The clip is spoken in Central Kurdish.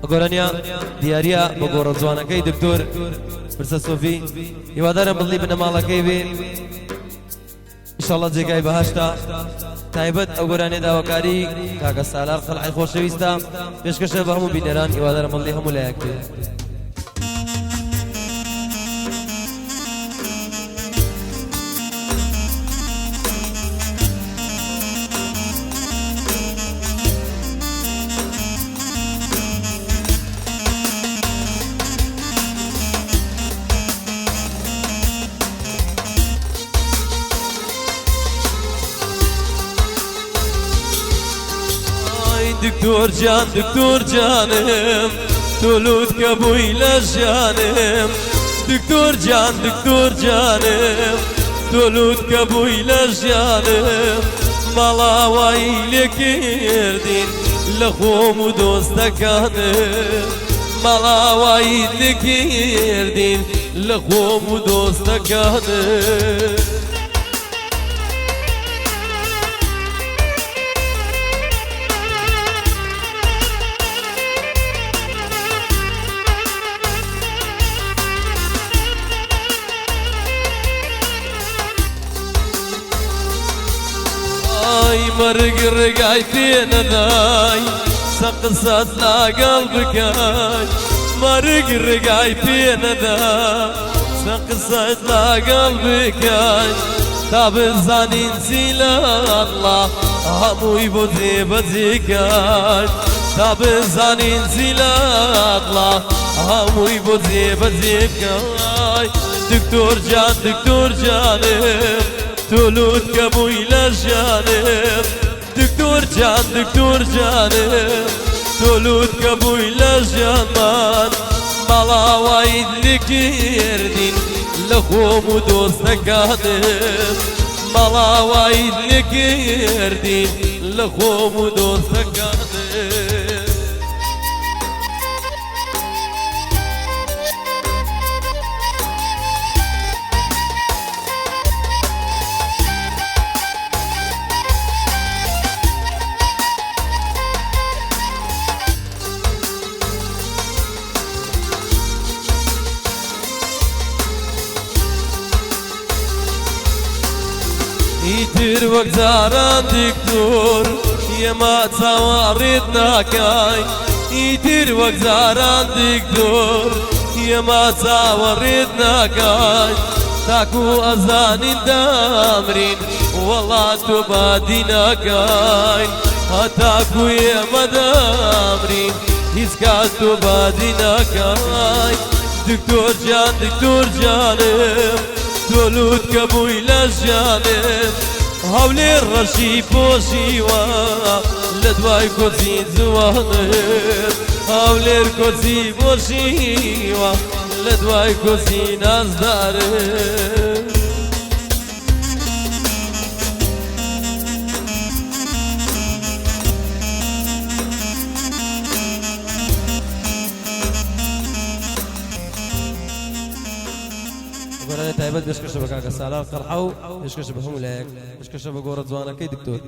گۆرانیا دیارە بە گۆڕە جوانەکەی دکتۆر برسە سۆفی هیوادارم بڵی بنە ماڵەکەی بێ ئینشاڵڵا جێگای بەهاشتا تایبەت ئەو گۆرانێ داواکاری کاکە سالار خەڵعی خۆشەویستە پێشکەشە بە هەموو بینەران هیوادارم بڵی هەموو لایەک بێ دکتۆر جانم تولود کە بووی لە ژیانم دکتۆر جانم تولود کە بووی لە ژیانم ماڵاوایی لێکردین لە خۆم و دۆستەکانم ماڵاوایی لێکردین لە خۆم و دۆستەکانم مەرگ ڕێگای پێ نەدای سەقسەت لاگەڵ بکەی مەرگ ڕێگای پێ نەدای سەقسەت لاگەڵ بکەی تا بزانین چی لە ئەڵڵا هەمووی بۆ جێبەجێکەی تا بزانین چی لە ئەڵڵا هەمووی بۆ جێبەجێکەی دکتۆر جانم تولود کە بووی لە ژیانم دکتۆر جانم تولود کە بووی لە ژیانمان ماڵاوایت لێکردین لە خۆم و دۆستەکانم ماڵاوایت لێکردین لە خۆم و دۆستەکانم ئیتر وەک جاران دکتۆر ئێمە چاوەڕێت ناکەین ئیتر وەک جاران دکتۆر ئێمە چاوەڕێت ناکەین تاکو ئەزانین دامرین وەڵا تۆ بادی ناکەین هەتاکو ئێمە دامرین هیچ کات تۆ بادی ناکەین دکتۆر جانم تولود کە بووی لە ژیانم هەولێر ڕەشی پۆشیوە لە دوای کۆچی جوانم هەولێر کۆچی پۆشیوە لە دوای کۆچی نازدارم تایبەت پێشکەشە بە کاکە سالار قەڵعە و پێشکەشە بە هەموو لایەک پێشکەشە بە گۆڕە جوانەکەی دکتۆر